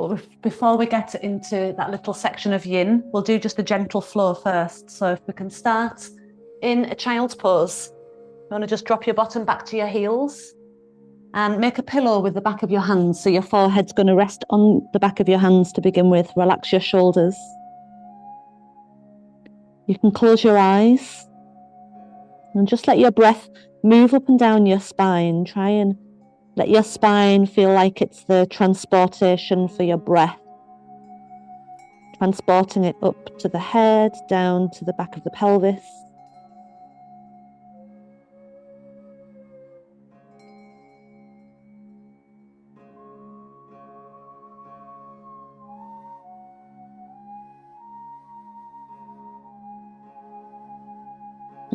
But before we get into that little section of yin, we'll do just a gentle flow first. So if we can start in a child's pose, you want to just drop your bottom back to your heels and make a pillow with the back of your hands. So your forehead's going to rest on the back of your hands to begin with. Relax your shoulders. You can close your eyes and just let your breath move up and down your spine. Try and let your spine feel like it's the transportation for your breath. Transporting it up to the head, down to the back of the pelvis.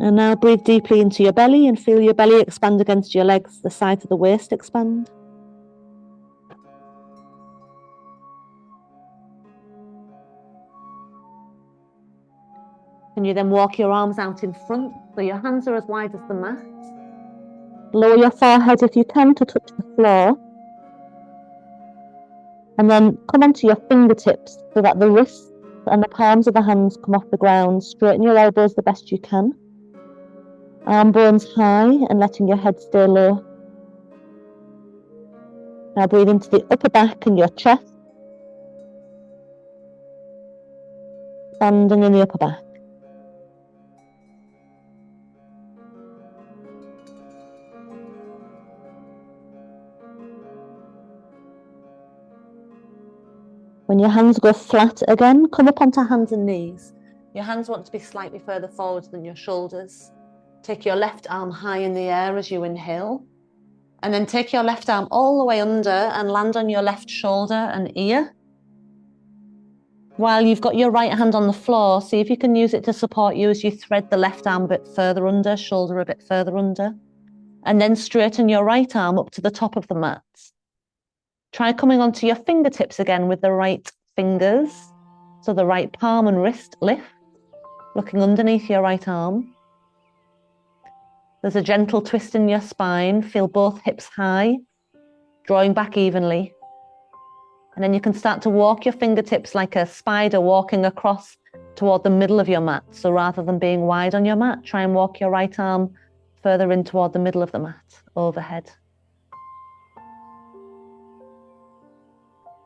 And now breathe deeply into your belly and feel your belly expand against your legs, the sides of the waist expand. Can you then walk your arms out in front so your hands are as wide as the mat? Lower your forehead if you can to touch the floor. And then come onto your fingertips so that the wrists and the palms of the hands come off the ground. Straighten your elbows the best you can. Arm bones high and letting your head stay low. Now breathe into the upper back and your chest. Expanding in the upper back. When your hands go flat again, come up onto hands and knees. Your hands want to be slightly further forward than your shoulders. Take your left arm high in the air as you inhale. And then take your left arm all the way under and land on your left shoulder and ear. While you've got your right hand on the floor, see if you can use it to support you as you thread the left arm a bit further under, shoulder a bit further under. And then straighten your right arm up to the top of the mat. Try coming onto your fingertips again with the right fingers. So the right palm and wrist lift, looking underneath your right arm. There's a gentle twist in your spine. Feel both hips high, drawing back evenly. And then you can start to walk your fingertips like a spider walking across toward the middle of your mat. So rather than being wide on your mat, try and walk your right arm further in toward the middle of the mat, overhead.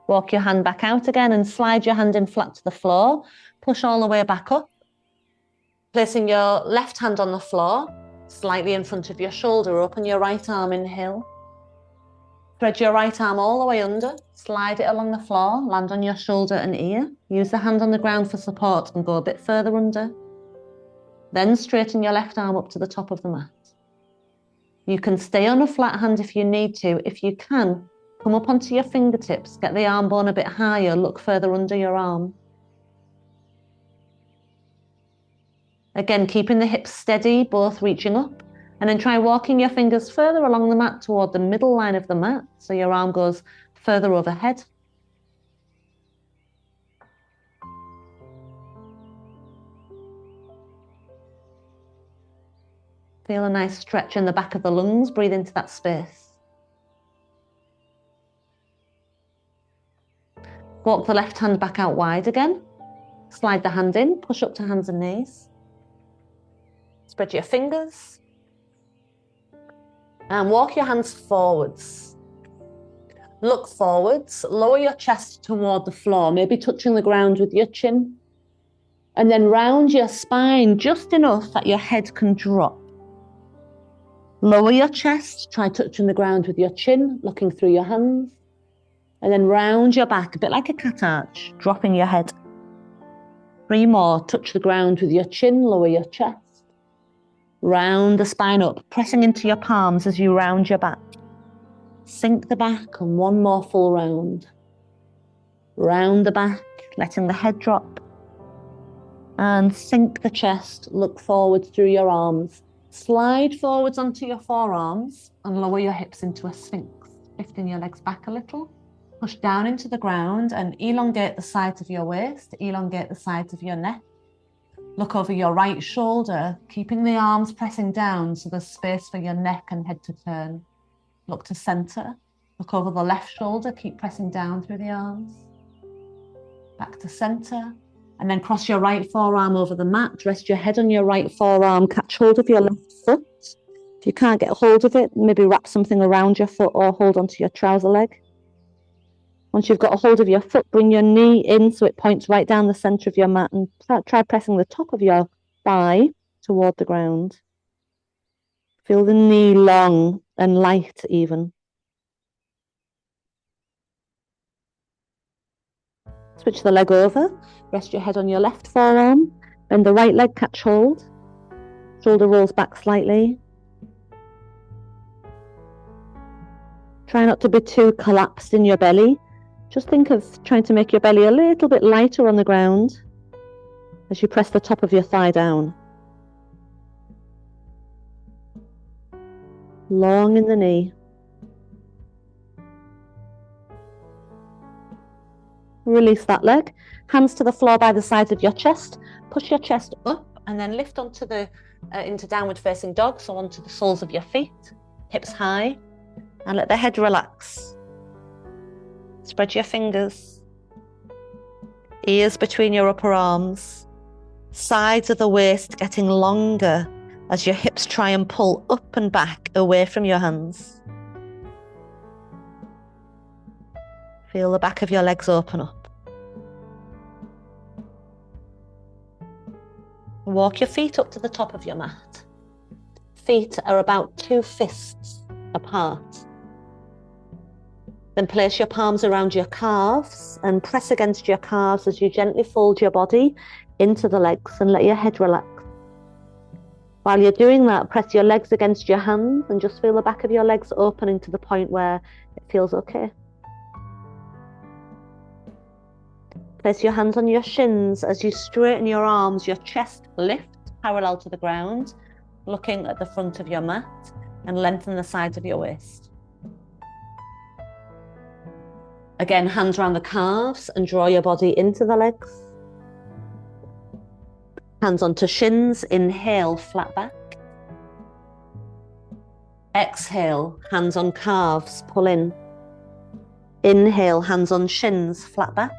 Walk your hand back out again and slide your hand in flat to the floor. Push all the way back up. Placing your left hand on the floor, slightly in front of your shoulder, open your right arm, inhale. Thread your right arm all the way under, slide it along the floor, land on your shoulder and ear. Use the hand on the ground for support and go a bit further under. Then straighten your left arm up to the top of the mat. You can stay on a flat hand if you need to. If you can, come up onto your fingertips, get the arm bone a bit higher, look further under your arm. Again, keeping the hips steady, both reaching up, and then try walking your fingers further along the mat toward the middle line of the mat, so your arm goes further overhead. Feel a nice stretch in the back of the lungs, breathe into that space. Walk the left hand back out wide again. Slide the hand in, push up to hands and knees. Spread your fingers. And walk your hands forwards. Look forwards, lower your chest toward the floor, maybe touching the ground with your chin. And then round your spine just enough that your head can drop. Lower your chest, try touching the ground with your chin, looking through your hands. And then round your back, a bit like a cat arch, dropping your head. 3 more, touch the ground with your chin, lower your chest. Round the spine up, pressing into your palms as you round your back. Sink the back and 1 more full round. Round the back, letting the head drop. And sink the chest, look forwards through your arms. Slide forwards onto your forearms and lower your hips into a sphinx, lifting your legs back a little. Push down into the ground and elongate the sides of your waist, elongate the sides of your neck. Look over your right shoulder, keeping the arms pressing down so there's space for your neck and head to turn. Look to center. Look over the left shoulder, keep pressing down through the arms. back to center, and then cross your right forearm over the mat, rest your head on your right forearm, catch hold of your left foot. If you can't get hold of it, maybe wrap something around your foot or hold onto your trouser leg. Once you've got a hold of your foot, bring your knee in so it points right down the center of your mat and try pressing the top of your thigh toward the ground. Feel the knee long and light even. Switch the leg over, rest your head on your left forearm, bend the right leg, catch hold, shoulder rolls back slightly. Try not to be too collapsed in your belly. Just think of trying to make your belly a little bit lighter on the ground as you press the top of your thigh down. Long in the knee. Release that leg. Hands to the floor by the sides of your chest. Push your chest up and then lift onto into downward facing dog, so onto the soles of your feet, hips high, and let the head relax. Spread your fingers. Ears between your upper arms. Sides of the waist getting longer as your hips try and pull up and back away from your hands. Feel the back of your legs open up. Walk your feet up to the top of your mat. Feet are about 2 fists apart. Then place your palms around your calves and press against your calves as you gently fold your body into the legs and let your head relax. While you're doing that, press your legs against your hands and just feel the back of your legs opening to the point where it feels okay. Place your hands on your shins as you straighten your arms, your chest lift parallel to the ground, looking at the front of your mat, and lengthen the sides of your waist. Again, hands around the calves and draw your body into the legs. Hands onto shins, inhale, flat back. Exhale, hands on calves, pull in. Inhale, hands on shins, flat back,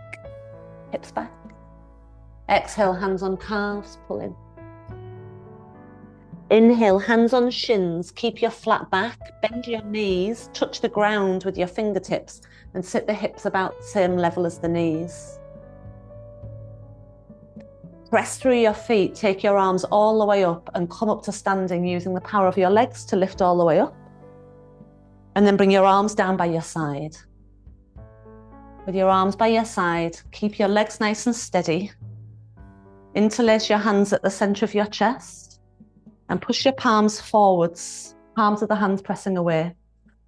hips back. Exhale, hands on calves, pull in. Inhale, hands on shins, keep your flat back, bend your knees, touch the ground with your fingertips and sit the hips about the same level as the knees. Press through your feet, take your arms all the way up and come up to standing using the power of your legs to lift all the way up. And then bring your arms down by your side. With your arms by your side, keep your legs nice and steady. Interlace your hands at the center of your chest and push your palms forwards, palms of the hands pressing away.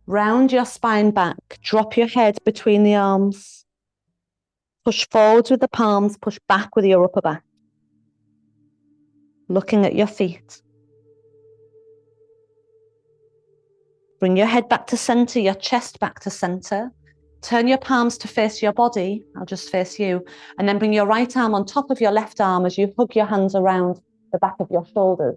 Round your spine back, drop your head between the arms. Push forwards with the palms, push back with your upper back. Looking at your feet. Bring your head back to center, your chest back to center. Turn your palms to face your body. I'll just face you. And then bring your right arm on top of your left arm as you hug your hands around the back of your shoulders.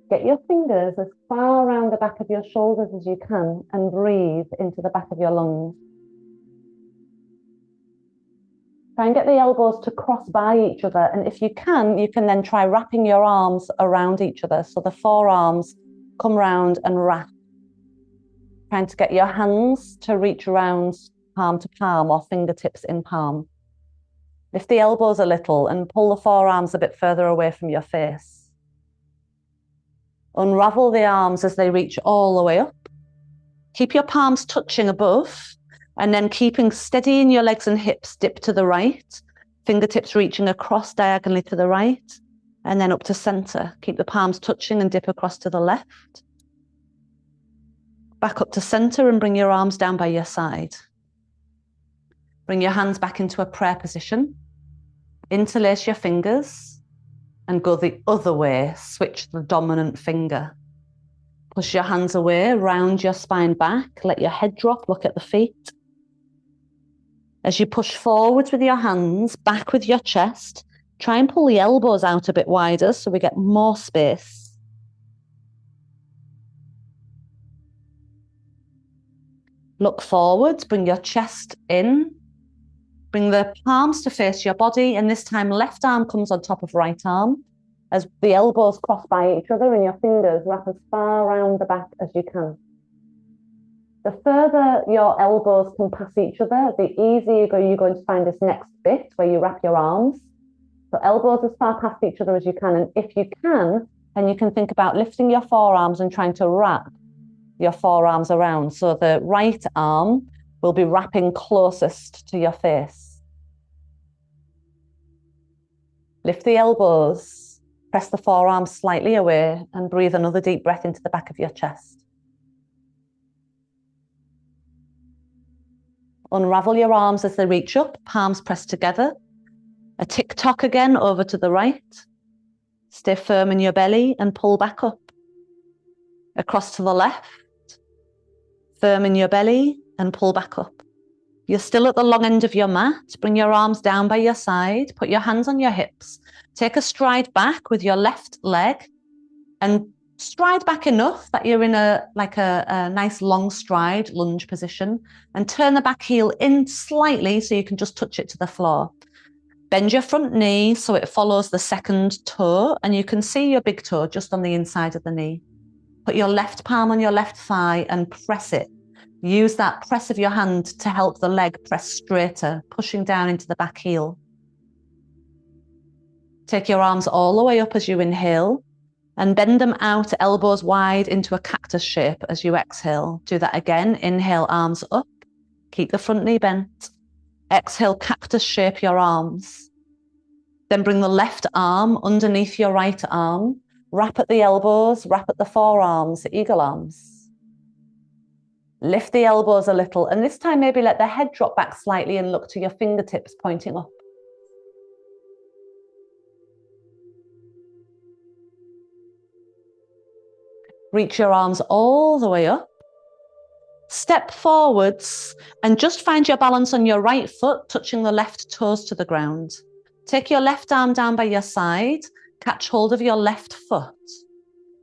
Get your fingers as far around the back of your shoulders as you can and breathe into the back of your lungs. Try and get the elbows to cross by each other. And if you can then try wrapping your arms around each other. So the forearms come round and wrap. Trying to get your hands to reach around palm to palm or fingertips in palm. Lift the elbows a little and pull the forearms a bit further away from your face. Unravel the arms as they reach all the way up. Keep your palms touching above and then keeping steady in your legs and hips, dip to the right. Fingertips reaching across diagonally to the right and then up to center. Keep the palms touching and dip across to the left. Back up to center and bring your arms down by your side. Bring your hands back into a prayer position. Interlace your fingers and go the other way. Switch the dominant finger. Push your hands away, round your spine back. Let your head drop, look at the feet. As you push forwards with your hands, back with your chest, try and pull the elbows out a bit wider so we get more space. Look forwards, bring your chest in. Bring the palms to face your body, and this time left arm comes on top of right arm as the elbows cross by each other and your fingers wrap as far around the back as you can. The further your elbows can pass each other, the easier you're going to find this next bit where you wrap your arms. So elbows as far past each other as you can, and if you can, then you can think about lifting your forearms and trying to wrap your forearms around. So the right arm will be wrapping closest to your face. Lift the elbows, press the forearms slightly away, and breathe another deep breath into the back of your chest. Unravel your arms as they reach up, palms pressed together. A tick-tock again over to the right. Stay firm in your belly and pull back up. Across to the left. Firm in your belly and pull back up. You're still at the long end of your mat. Bring your arms down by your side. Put your hands on your hips. Take a stride back with your left leg and stride back enough that you're in a nice long stride lunge position, and turn the back heel in slightly so you can just touch it to the floor. Bend your front knee so it follows the second toe, and you can see your big toe just on the inside of the knee. Put your left palm on your left thigh and press it. Use that press of your hand to help the leg press straighter, pushing down into the back heel. Take your arms all the way up as you inhale and bend them out, elbows wide into a cactus shape as you exhale. Do that again. Inhale, arms up. Keep the front knee bent. Exhale, cactus shape your arms. Then bring the left arm underneath your right arm. Wrap at the elbows, wrap at the forearms, eagle arms. Lift the elbows a little, and this time maybe let the head drop back slightly and look to your fingertips pointing up. Reach your arms all the way up. Step forwards and just find your balance on your right foot, touching the left toes to the ground. Take your left arm down by your side, catch hold of your left foot.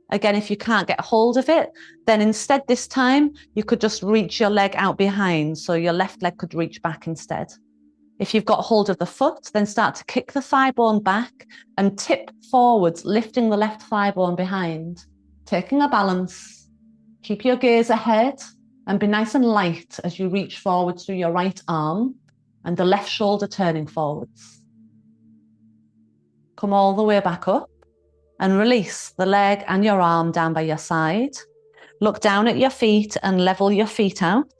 Again, if you can't get hold of it, then instead this time, you could just reach your leg out behind, so your left leg could reach back instead. If you've got hold of the foot, then start to kick the thigh bone back and tip forwards, lifting the left thigh bone behind. Taking a balance, keep your gaze ahead and be nice and light as you reach forwards through your right arm and the left shoulder turning forwards. Come all the way back up and release the leg and your arm down by your side. Look down at your feet and level your feet out.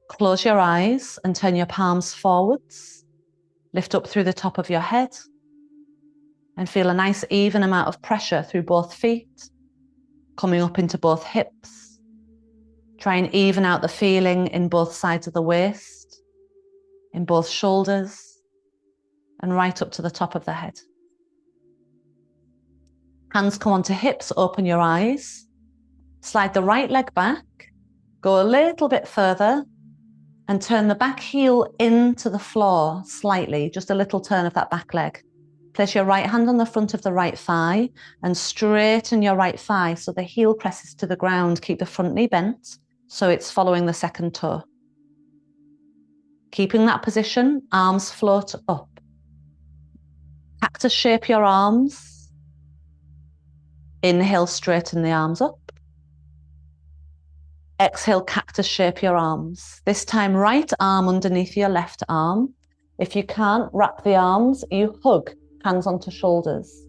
Close your eyes and turn your palms forwards. Lift up through the top of your head and feel a nice even amount of pressure through both feet, coming up into both hips. Try and even out the feeling in both sides of the waist, in both shoulders, and right up to the top of the head. Hands come onto hips, open your eyes. Slide the right leg back, go a little bit further, and turn the back heel into the floor slightly, just a little turn of that back leg. Place your right hand on the front of the right thigh and straighten your right thigh so the heel presses to the ground. Keep the front knee bent so it's following the second toe. Keeping that position, arms float up. Cactus shape your arms. Inhale, straighten the arms up. Exhale, cactus shape your arms. This time, right arm underneath your left arm. If you can't wrap the arms, you hug, hands onto shoulders.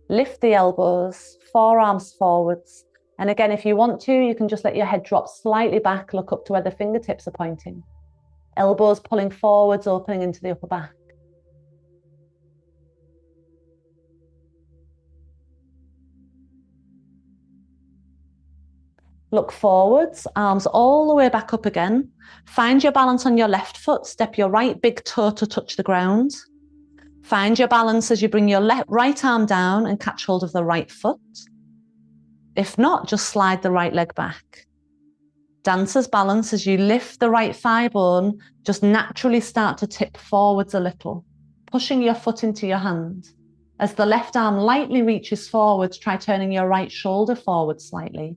Lift the elbows, forearms forwards. And again, if you want to, you can just let your head drop slightly back, look up to where the fingertips are pointing. Elbows pulling forwards, opening into the upper back. Look forwards, arms all the way back up again. Find your balance on your left foot. Step your right big toe to touch the ground. Find your balance as you bring your right arm down and catch hold of the right foot. If not, just slide the right leg back. Dancer's balance as you lift the right thigh bone, just naturally start to tip forwards a little, pushing your foot into your hand. As the left arm lightly reaches forwards, try turning your right shoulder forward slightly.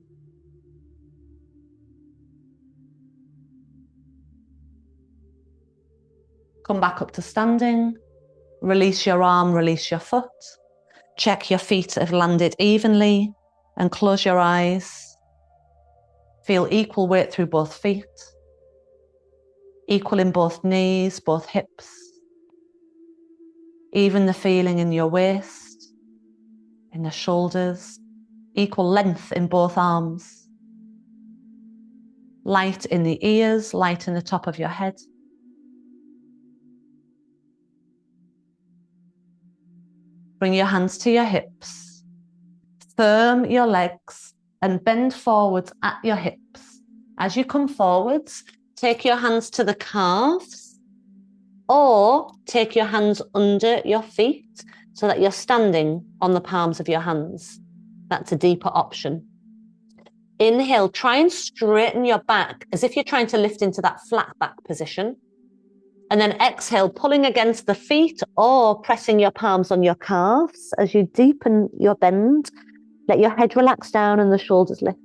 Come back up to standing. Release your arm, release your foot. Check your feet have landed evenly and close your eyes. Feel equal weight through both feet. Equal in both knees, both hips. Even the feeling in your waist, in the shoulders. Equal length in both arms. Light in the ears, light in the top of your head. Bring your hands to your hips. Firm your legs and bend forwards at your hips. As you come forwards, take your hands to the calves or take your hands under your feet so that you're standing on the palms of your hands. That's a deeper option. Inhale, try and straighten your back as if you're trying to lift into that flat back position. And then exhale, pulling against the feet or pressing your palms on your calves as you deepen your bend. Let your head relax down and the shoulders lift.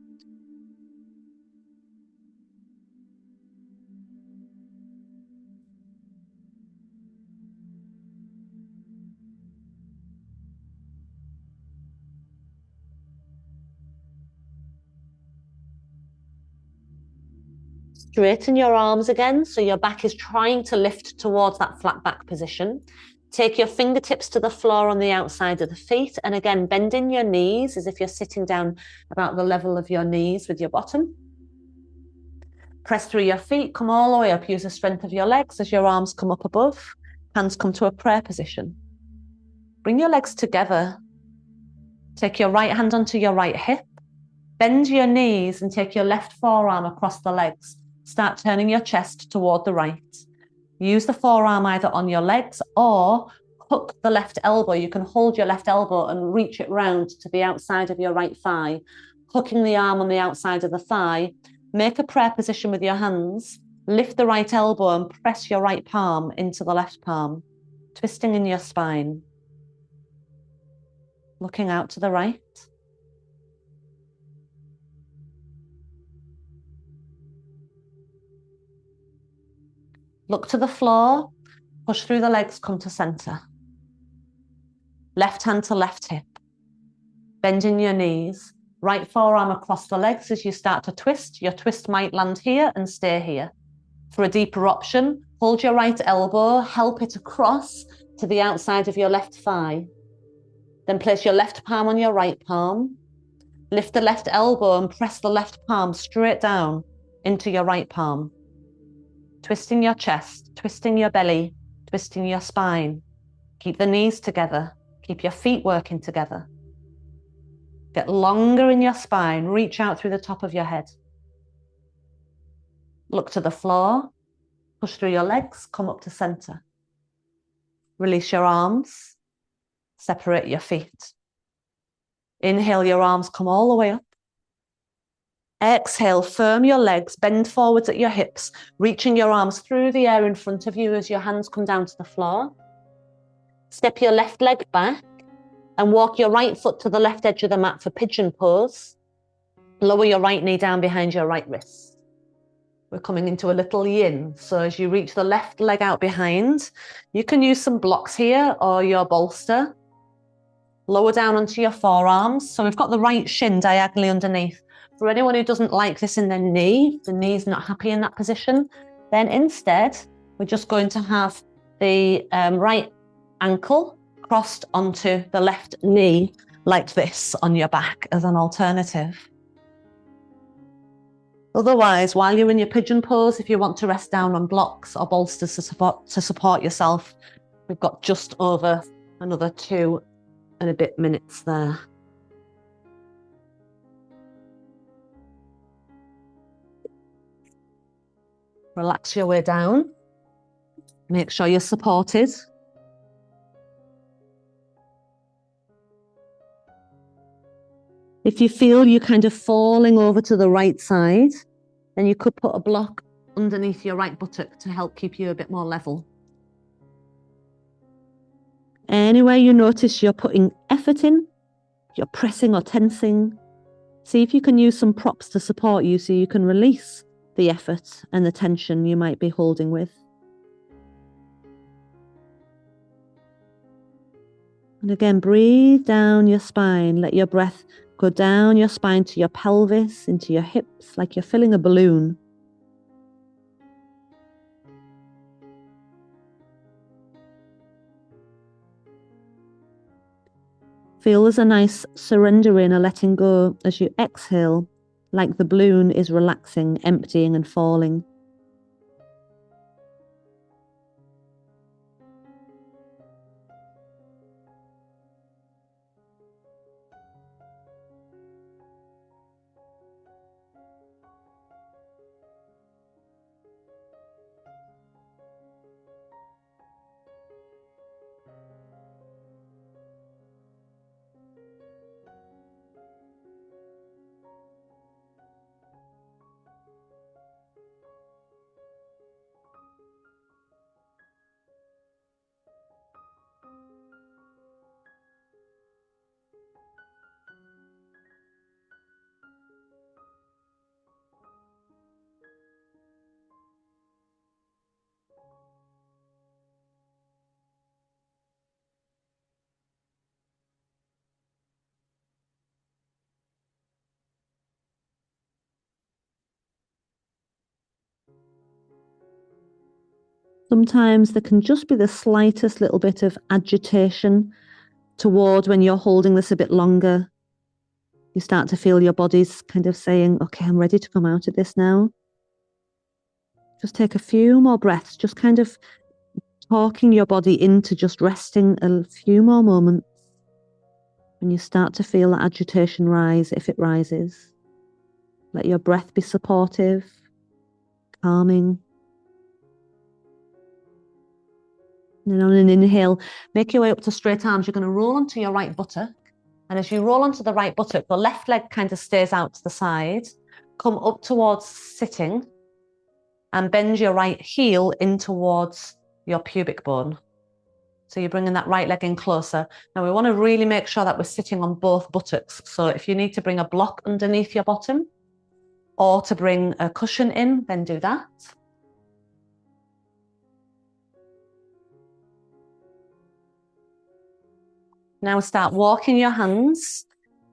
Straighten your arms again, so your back is trying to lift towards that flat back position. Take your fingertips to the floor on the outside of the feet, and again, bend in your knees as if you're sitting down about the level of your knees with your bottom. Press through your feet, come all the way up. Use the strength of your legs as your arms come up above. Hands come to a prayer position. Bring your legs together. Take your right hand onto your right hip. Bend your knees and take your left forearm across the legs. Start turning your chest toward the right. Use the forearm either on your legs or hook the left elbow. You can hold your left elbow and reach it round to the outside of your right thigh, hooking the arm on the outside of the thigh. Make a prayer position with your hands. Lift the right elbow and press your right palm into the left palm, twisting in your spine. Looking out to the right. Look to the floor, push through the legs, come to center. Left hand to left hip. Bending your knees, right forearm across the legs as you start to twist. Your twist might land here and stay here. For a deeper option, hold your right elbow, help it across to the outside of your left thigh. Then place your left palm on your right palm. Lift the left elbow and press the left palm straight down into your right palm. Twisting your chest, twisting your belly, twisting your spine. Keep the knees together. Keep your feet working together. Get longer in your spine. Reach out through the top of your head. Look to the floor. Push through your legs. Come up to center. Release your arms. Separate your feet. Inhale, your arms come all the way up. Exhale, firm your legs, bend forwards at your hips, reaching your arms through the air in front of you as your hands come down to the floor. Step your left leg back and walk your right foot to the left edge of the mat for pigeon pose. Lower your right knee down behind your right wrist. We're coming into a little yin. So as you reach the left leg out behind, you can use some blocks here or your bolster. Lower down onto your forearms. So we've got the right shin diagonally underneath. For anyone who doesn't like this in their knee, the knee's not happy in that position, then instead, we're just going to have the right ankle crossed onto the left knee like this on your back as an alternative. Otherwise, while you're in your pigeon pose, if you want to rest down on blocks or bolsters to support yourself, we've got just over another 2 and a bit minutes there. Relax your way down. Make sure you're supported. If you feel you're kind of falling over to the right side, then you could put a block underneath your right buttock to help keep you a bit more level. Anywhere you notice you're putting effort in, you're pressing or tensing, see if you can use some props to support you so you can release the effort and the tension you might be holding with. And again, breathe down your spine. Let your breath go down your spine to your pelvis, into your hips, like you're filling a balloon. Feel there's a nice surrendering, a letting go as you exhale, like the balloon is relaxing, emptying and falling. Sometimes there can just be the slightest little bit of agitation toward when you're holding this a bit longer. You start to feel your body's kind of saying, okay, I'm ready to come out of this now. Just take a few more breaths, just kind of talking your body into just resting a few more moments. When you start to feel that agitation rise, if it rises, let your breath be supportive, calming. And then on an inhale, make your way up to straight arms. You're going to roll onto your right buttock. And as you roll onto the right buttock, the left leg kind of stays out to the side. Come up towards sitting and bend your right heel in towards your pubic bone. So you're bringing that right leg in closer. Now we want to really make sure that we're sitting on both buttocks. So if you need to bring a block underneath your bottom or to bring a cushion in, then do that. Now start walking your hands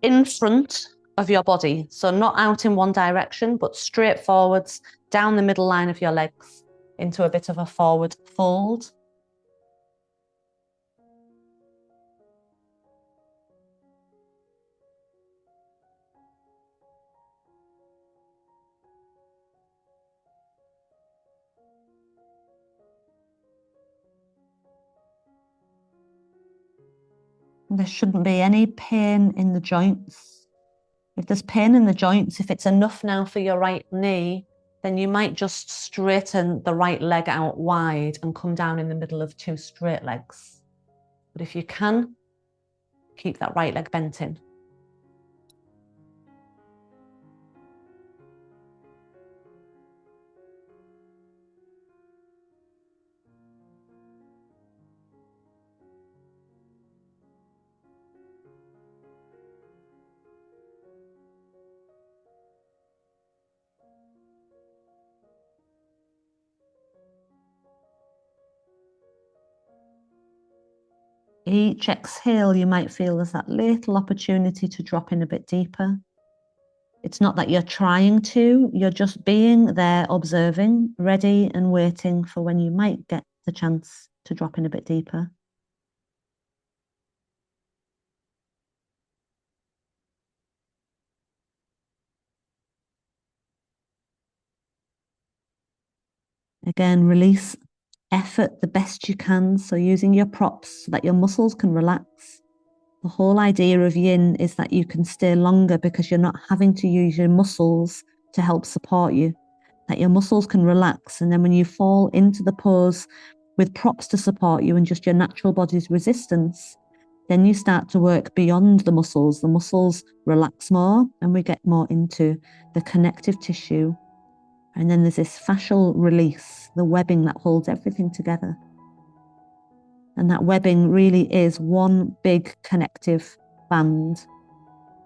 in front of your body. So not out in one direction, but straight forwards, down the middle line of your legs into a bit of a forward fold. There shouldn't be any pain in the joints. If there's pain in the joints, if it's enough now for your right knee, then you might just straighten the right leg out wide and come down in the middle of two straight legs. But if you can, keep that right leg bent in. Each exhale, you might feel there's that little opportunity to drop in a bit deeper. It's not that you're trying to, you're just being there, observing, ready and waiting for when you might get the chance to drop in a bit deeper. Again, release effort the best you can. So using your props so that your muscles can relax. The whole idea of yin is that you can stay longer because you're not having to use your muscles to help support you, that your muscles can relax. And then when you fall into the pose with props to support you and just your natural body's resistance, then you start to work beyond the muscles. The muscles relax more and we get more into the connective tissue. And then there's this fascial release, the webbing that holds everything together. And that webbing really is one big connective band.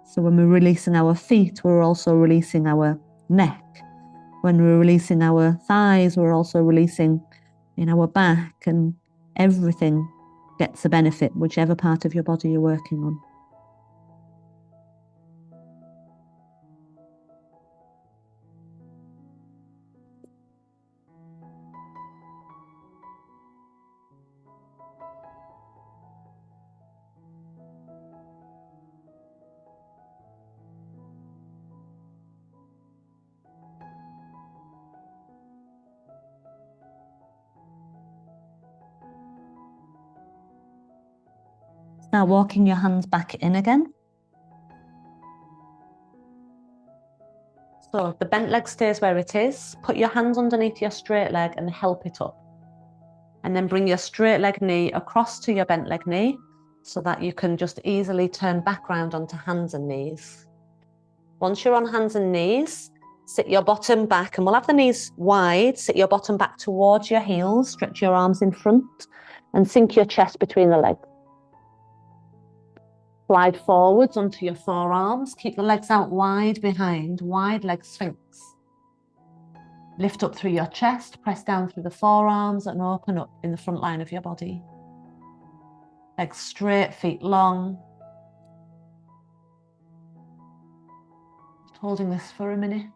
So when we're releasing our feet, we're also releasing our neck. When we're releasing our thighs, we're also releasing in our back and everything gets the benefit, whichever part of your body you're working on. Now walking your hands back in again. So the bent leg stays where it is. Put your hands underneath your straight leg and help it up. And then bring your straight leg knee across to your bent leg knee so that you can just easily turn back round onto hands and knees. Once you're on hands and knees, sit your bottom back, and we'll have the knees wide. Sit your bottom back towards your heels, stretch your arms in front and sink your chest between the legs. Slide forwards onto your forearms. Keep the legs out wide behind, wide leg sphinx. Lift up through your chest, press down through the forearms and open up in the front line of your body. Legs straight, feet long. Just holding this for a minute.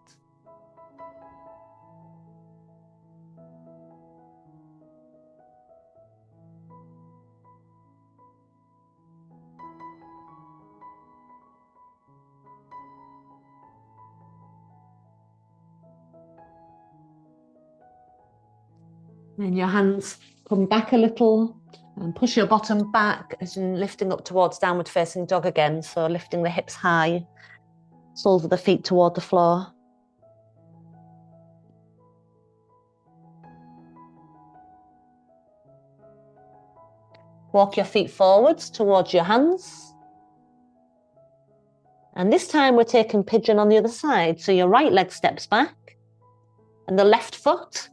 And your hands come back a little and push your bottom back as in lifting up towards downward facing dog again. So lifting the hips high, soles of the feet toward the floor. Walk your feet forwards towards your hands. And this time we're taking pigeon on the other side. So your right leg steps back and the left foot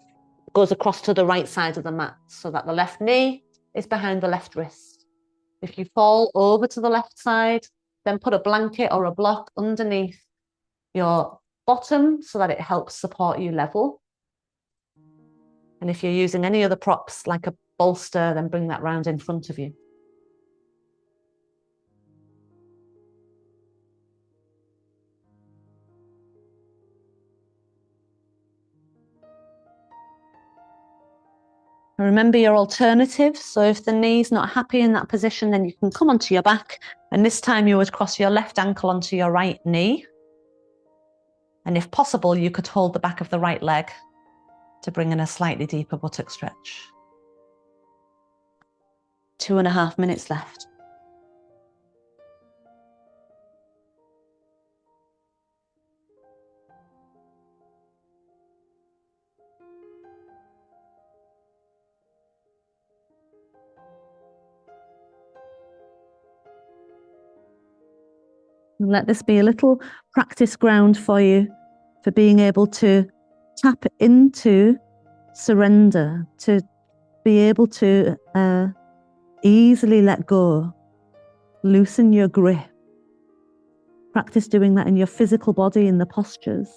goes across to the right side of the mat so that the left knee is behind the left wrist. If you fall over to the left side, then put a blanket or a block underneath your bottom so that it helps support you level. And if you're using any other props like a bolster, then bring that round in front of you. Remember your alternative. So if the knee's not happy in that position, then you can come onto your back. And this time you would cross your left ankle onto your right knee. And if possible, you could hold the back of the right leg to bring in a slightly deeper buttock stretch. 2.5 minutes left. Let this be a little practice ground for you for being able to tap into surrender, to be able to easily let go, loosen your grip. Practice doing that in your physical body, in the postures.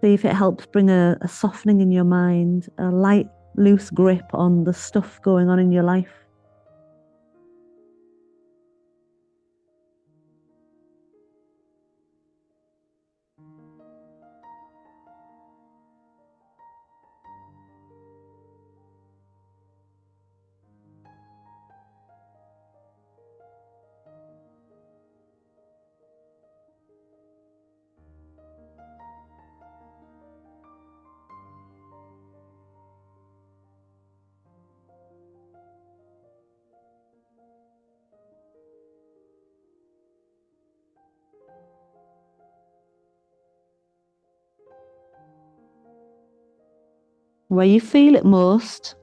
See if it helps bring a softening in your mind, a light, loose grip on the stuff going on in your life. Where you feel it most,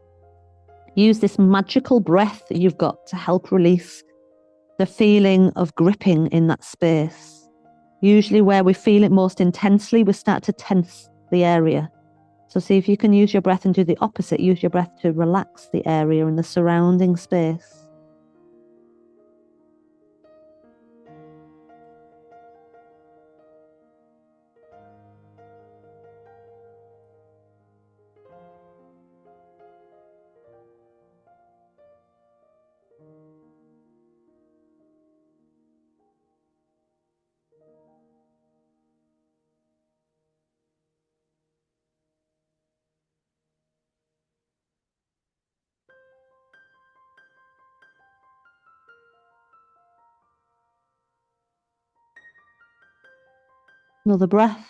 use this magical breath that you've got to help release the feeling of gripping in that space. Usually where we feel it most intensely, we start to tense the area. So see if you can use your breath and do the opposite. Use your breath to relax the area and the surrounding space. Another breath.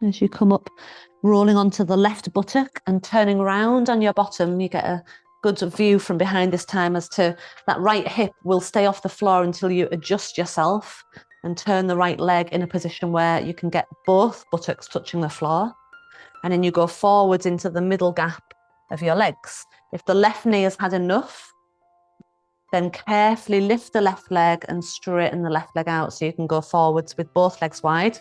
As you come up, rolling onto the left buttock and turning round on your bottom, you get a good view from behind this time as to that right hip will stay off the floor until you adjust yourself and turn the right leg in a position where you can get both buttocks touching the floor. And then you go forwards into the middle gap of your legs. If the left knee has had enough, then carefully lift the left leg and straighten the left leg out so you can go forwards with both legs wide.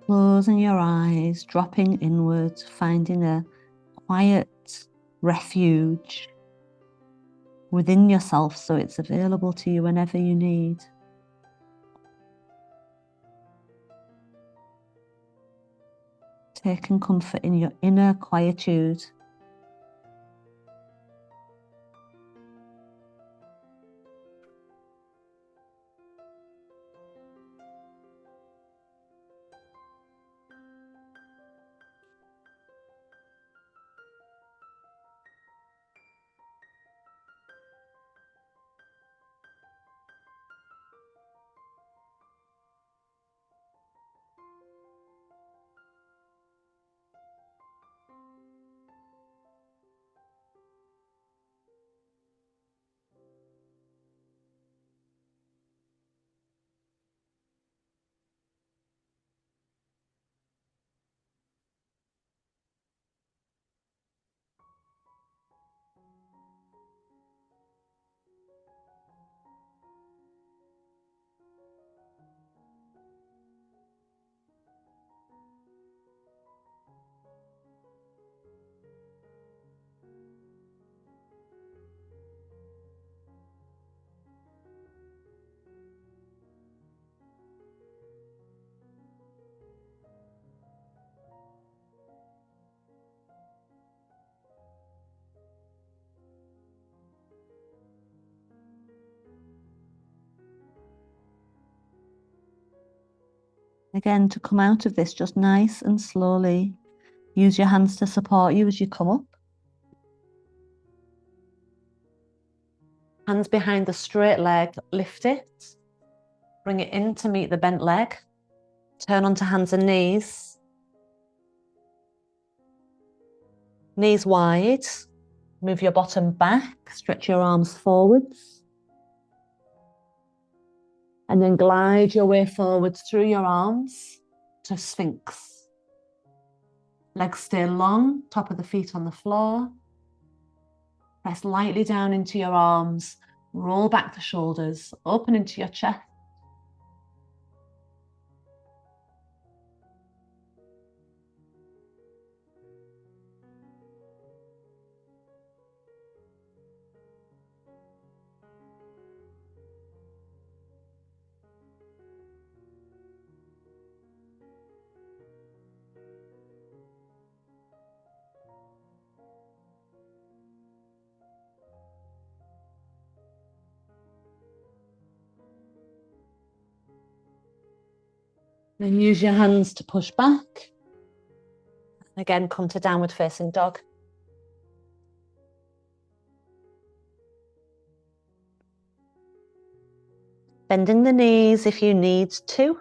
Closing your eyes, dropping inwards, finding a quiet refuge within yourself so it's available to you whenever you need. Taking comfort in your inner quietude. Again, to come out of this just nice and slowly. Use your hands to support you as you come up. Hands behind the straight leg, lift it. Bring it in to meet the bent leg. Turn onto hands and knees. Knees wide. Move your bottom back, stretch your arms forwards. And then glide your way forwards through your arms to Sphinx. Legs stay long, top of the feet on the floor. Press lightly down into your arms, roll back the shoulders, open into your chest. Then use your hands to push back. Again, come to downward facing dog. Bending the knees if you need to.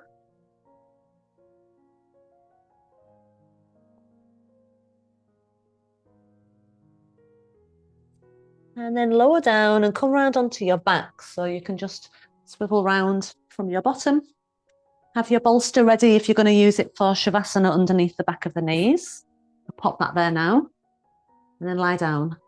And then lower down and come round onto your back. So you can just swivel round from your bottom. Have your bolster ready if you're going to use it for Shavasana underneath the back of the knees. Pop that there now. And then lie down.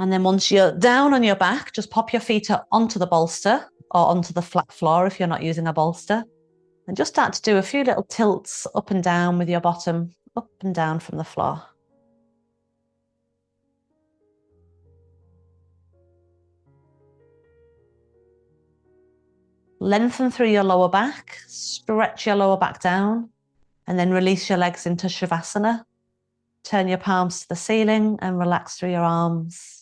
And then once you're down on your back, just pop your feet up onto the bolster or onto the flat floor if you're not using a bolster. And just start to do a few little tilts up and down with your bottom, up and down from the floor. Lengthen through your lower back, stretch your lower back down, and then release your legs into Shavasana. Turn your palms to the ceiling and relax through your arms.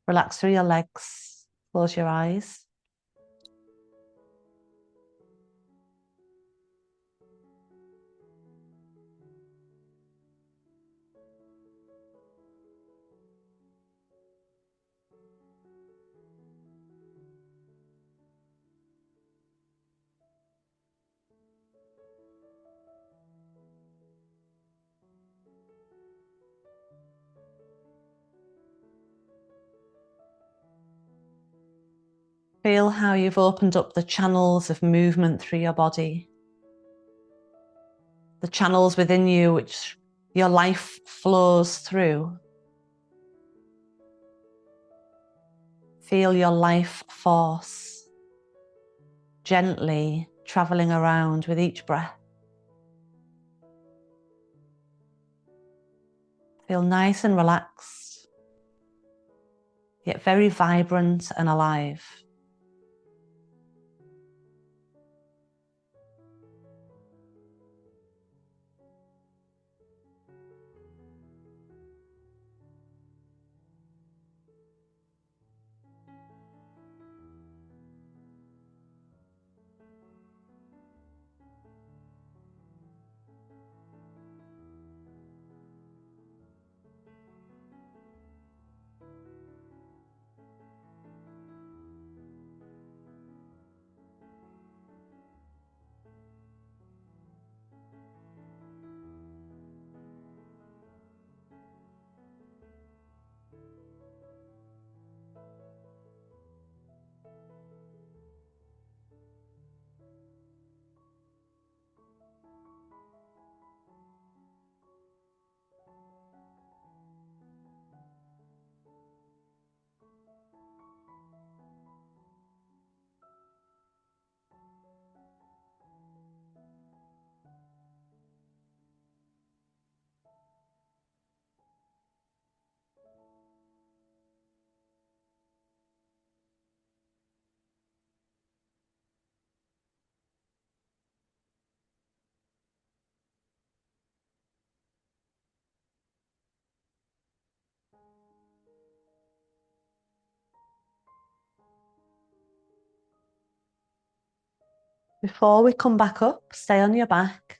Relax through your legs. Close your eyes. Feel how you've opened up the channels of movement through your body. The channels within you which your life flows through. Feel your life force gently traveling around with each breath. Feel nice and relaxed, yet very vibrant and alive. Before we come back up, stay on your back.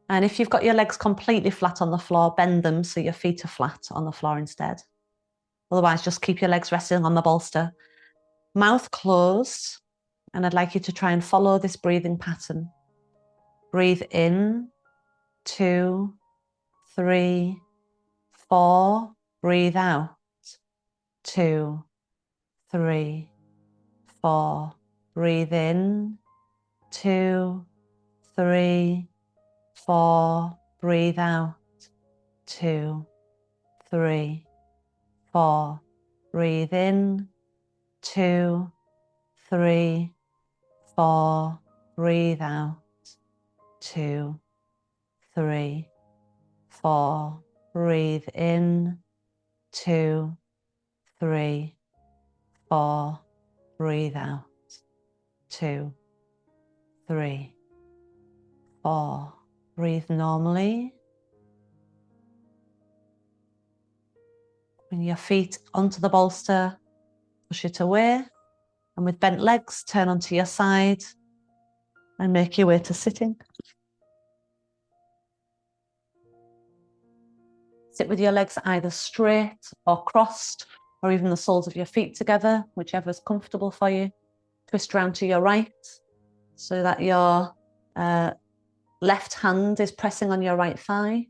And if you've got your legs completely flat on the floor, bend them so your feet are flat on the floor instead. Otherwise, just keep your legs resting on the bolster. Mouth closed, and I'd like you to try and follow this breathing pattern. Breathe in, 2, 3, 4. Breathe out, 2, 3, 4. Breathe in, 2, 3, 4. Breathe out, 2, 3, 4. Breathe in, 2, 3, 4. Breathe out, 2, 3, 4. Breathe in, 2, 3, 4. Breathe out, 2, 3, 4. Breathe normally. Bring your feet onto the bolster, push it away, and with bent legs, turn onto your side and make your way to sitting. Sit with your legs either straight or crossed, or even the soles of your feet together, whichever is comfortable for you. Twist round to your right so that your left hand is pressing on your right thigh.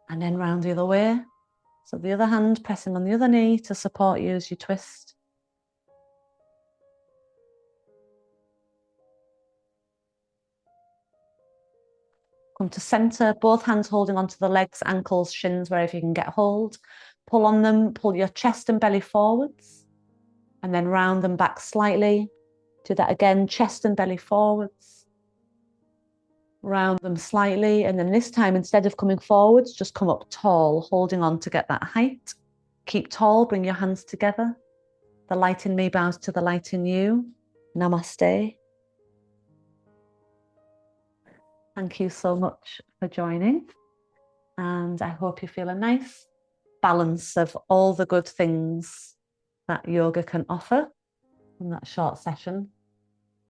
And then round the other way. So the other hand pressing on the other knee to support you as you twist. Come to center, both hands holding onto the legs, ankles, shins, wherever you can get hold. Pull on them, pull your chest and belly forwards, and then round them back slightly. Do that again, chest and belly forwards. Round them slightly, and then this time, instead of coming forwards, just come up tall, holding on to get that height. Keep tall, bring your hands together. The light in me bows to the light in you. Namaste. Thank you so much for joining. And I hope you feel a nice balance of all the good things that yoga can offer from that short session.